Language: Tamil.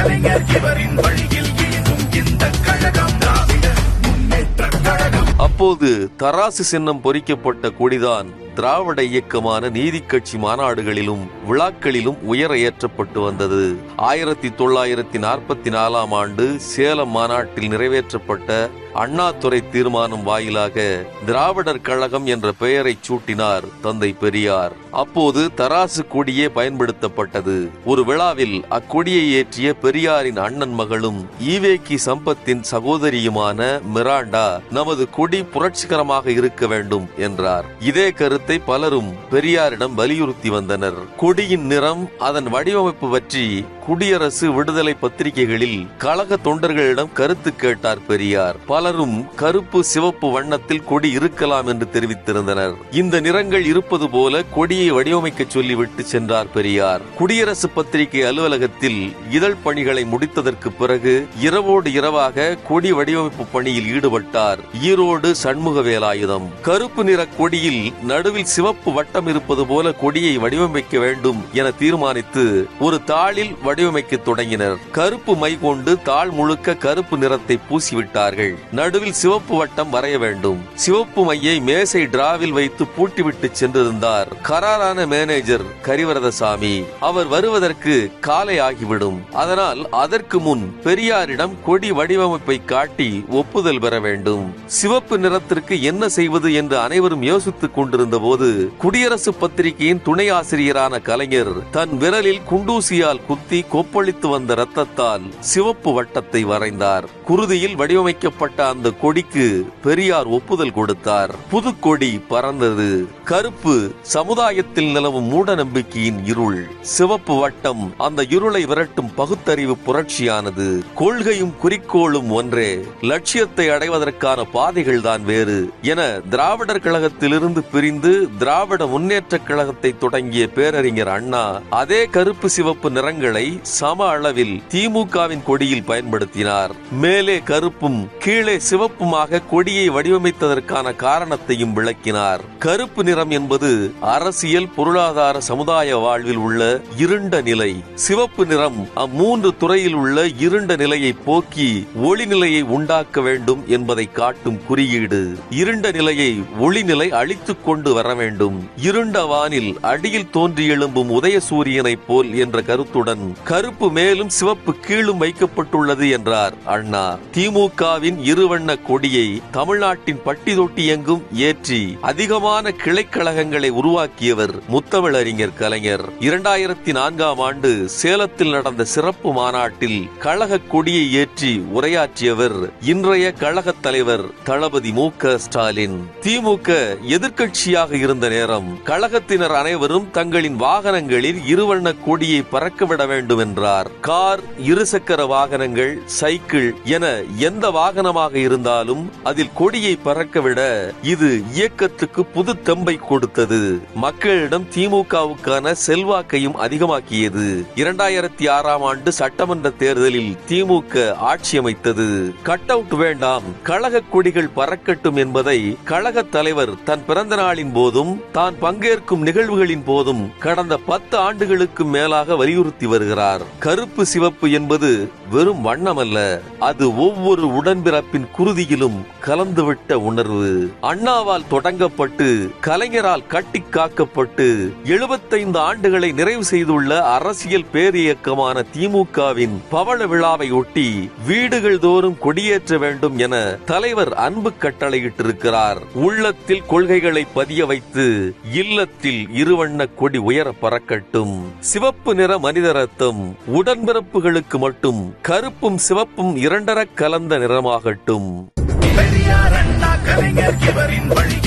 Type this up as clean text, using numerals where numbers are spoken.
கலைஞர் இவரின் வழியில் இயங்கும் இந்த கழகம் திராவிட முன்னேற்ற கழகம். அப்போது தராசு சின்னம் பொறிக்கப்பட்ட கொடிதான் திராவிட இயக்கமான நீதி கட்சி மாநாடுகளிலும் விழாக்களிலும் உயர ஏற்றப்பட்டு வந்தது. 1944 ஆண்டு சேலம் மாநாட்டில் நிறைவேற்றப்பட்ட அண்ணாதுரை தீர்மானம் வாயிலாக திராவிடர் கழகம் என்ற பெயரை சூட்டினார் தந்தை பெரியார். அப்போது தராசு கொடியே பயன்படுத்தப்பட்டது. ஒரு விழாவில் அக்கொடியை ஏற்றிய பெரியாரின் அண்ணன் மகளும் ஈவேக்கி சம்பத்தின் சகோதரியுமான மிராண்டா நமது கொடி புரட்சிகரமாக இருக்க வேண்டும் என்றார். இதே கருத்தை பலரும் பெரியாரிடம் வலியுறுத்தி வந்தனர். கொடியின் நிறம், அதன் வடிவமைப்பு பற்றி குடியரசு விடுதலை பத்திரிகைகளில் கழக தொண்டர்களிடம் கருத்து கேட்டார் பெரியார். பலரும் கருப்பு சிவப்பு வண்ணத்தில் கொடி இருக்கலாம் என்று தெரிவித்திருந்தனர். இந்த நிறங்கள் இருப்பது போல கொடியை வடிவமைக்க சொல்லிவிட்டு சென்றார் பெரியார். குடியரசு பத்திரிகை அலுவலகத்தில் இதழ் பணிகளை முடித்ததற்கு பிறகு இரவோடு இரவாக கொடி வடிவமைப்பு பணியில் ஈடுபட்டார் ஈரோடு சண்முக வேலாயுதம். கருப்பு நிற கொடியில் நடுவில் சிவப்பு வட்டம் இருப்பது போல கொடியை வடிவமைக்க வேண்டும் என தீர்மானித்து ஒரு தாளில் வடிவமைக்க தொடங்கினர். கருப்பு மை கொண்டு தாள் முழுக்க கருப்பு நிறத்தை பூசிவிட்டார்கள். நடுவில் சிவப்பு வட்டம் வரைய வேண்டும். சிவப்பு மையை மேசை டிராவில் வைத்து பூட்டிவிட்டு சென்றிருந்தார் கராரான மேனேஜர் கரிவரதசாமி. அவர் வருவதற்கு காலை ஆகிவிடும். அதனால் அதற்கு முன் பெரியாரிடம் கொடி வடிவமைப்பை காட்டி ஒப்புதல் பெற வேண்டும். சிவப்பு நிறத்திற்கு என்ன செய்வது என்று அனைவரும் யோசித்துக் கொண்டிருந்த போது குடியரசு பத்திரிகையின் துணை ஆசிரியரான கலைஞர் தன் விரலில் குண்டூசியால் குத்தி கொப்பளித்து வந்த ரத்தத்தால் சிவப்பு வட்டத்தை வரைந்தார். குருதியில் வடிவமைக்கப்பட்ட அந்த கொடிக்கு பெரியார் ஒப்புதல் கொடுத்தார். புதுக்கொடி பறந்தது. கருப்பு சமுதாயத்தில் நிலவும் மூட நம்பிக்கையின் இருள், சிவப்பு வட்டம் அந்த இருளை விரட்டும் பகுத்தறிவு புரட்சியானது. கொள்கையும் குறிக்கோளும் ஒன்றே, லட்சியத்தை அடைவதற்கான பாதைகள் தான் வேறு என திராவிடர் கழகத்திலிருந்து பிரிந்து திராவிட முன்னேற்ற கழகத்தை தொடங்கிய பேரறிஞர் அண்ணா அதே கருப்பு சிவப்பு நிறங்களை சம அளவில் திமுகவின் கொடியில் பயன்படுத்தினார். மேலே கருப்பும் கீழே சிவப்புமாக கொடியை வடிவமைத்ததற்கான காரணத்தையும் விளக்கினார். கருப்பு நிறம் என்பது அரசியல், பொருளாதார, சமுதாய வாழ்வில் உள்ள இருண்ட நிலை. சிவப்பு நிறம் அம்மூன்று துறையில் உள்ள இருண்ட நிலையை போக்கி ஒளி நிலையை உண்டாக்க வேண்டும் என்பதை காட்டும் குறியீடு. இருண்ட நிலையை ஒளிநிலை அழித்துக் கொண்டு வர வேண்டும். இருண்ட வானில் அடியில் தோன்றி எழும்பும் உதய சூரியனை போல் என்ற கருத்துடன் கருப்பு மேலும் சிவப்பு கீழும் வைக்கப்பட்டுள்ளது என்றார் அண்ணா. திமுகவின் இருவண்ண கொடியை தமிழ்நாட்டின் பட்டி தொட்டி எங்கும் ஏற்றி அதிகமான கிளைக்கழகங்களை உருவாக்கியவர் முத்தமிழறிஞர் கலைஞர். 2004 ஆண்டு சேலத்தில் நடந்த சிறப்பு மாநாட்டில் கழக கொடியை ஏற்றி உரையாற்றியவர் இன்றைய கழக தலைவர் தளபதி மு.க. ஸ்டாலின். திமுக எதிர்க்கட்சியாக இருந்த நேரம் கழகத்தினர் அனைவரும் தங்களின் வாகனங்களில் இருவண்ண கொடியை பறக்கவிட வேண்டும் என்றார். கார், இருசக்கர வாகனங்கள், சைக்கிள் என எந்த வாகனமாக இருந்தாலும் அதில் கொடியை பறக்கவிட இது இயக்கத்துக்கு புது தெம்பை கொடுத்தது. மக்களிடம் திமுகவுக்கான செல்வாக்கையும் அதிகமாக்கியது. 2006 ஆண்டு சட்டமன்ற தேர்தலில் திமுக ஆட்சி அமைத்தது. கட் அவுட் வேண்டாம், கழக கொடிகள் பறக்கட்டும் என்பதை கழக தலைவர் தன் பிறந்த நாளின் போதும் தான் பங்கேற்கும் நிகழ்வுகளின் போதும் கடந்த 10 ஆண்டுகளுக்கு மேலாக வலியுறுத்தி வருகிறார். கருப்பு சிவப்பு என்பது வெறும் வண்ணமல்ல, அது ஒவ்வொரு உடன்பிறப்பின் குருதியிலும் கலந்துவிட்ட உணர்வு. அண்ணாவால் தொடங்கப்பட்டு கலைஞரால் கட்டி காக்கப்பட்டு 75 ஆண்டுகளை நிறைவு செய்துள்ள அரசியல் பேரியக்கமான திமுகவின் பவள விழாவை ஒட்டி வீடுகள் தோறும் கொடியேற்ற வேண்டும் என தலைவர் அன்பு கட்டளையிட்டிருக்கிறார். உள்ளத்தில் கொள்கைகளை பதிய வைத்து இல்லத்தில் இருவண்ண கொடி உயர பறக்கட்டும். சிவப்பு நிற மனித ரத்தம் உடன்பிறப்புகளுக்கு மட்டும், கருப்பும் சிவப்பும் இரண்டர கலந்த நிறமாகட்டும். பெரியார் அண்ணா கலைஞர் இவரின் வழி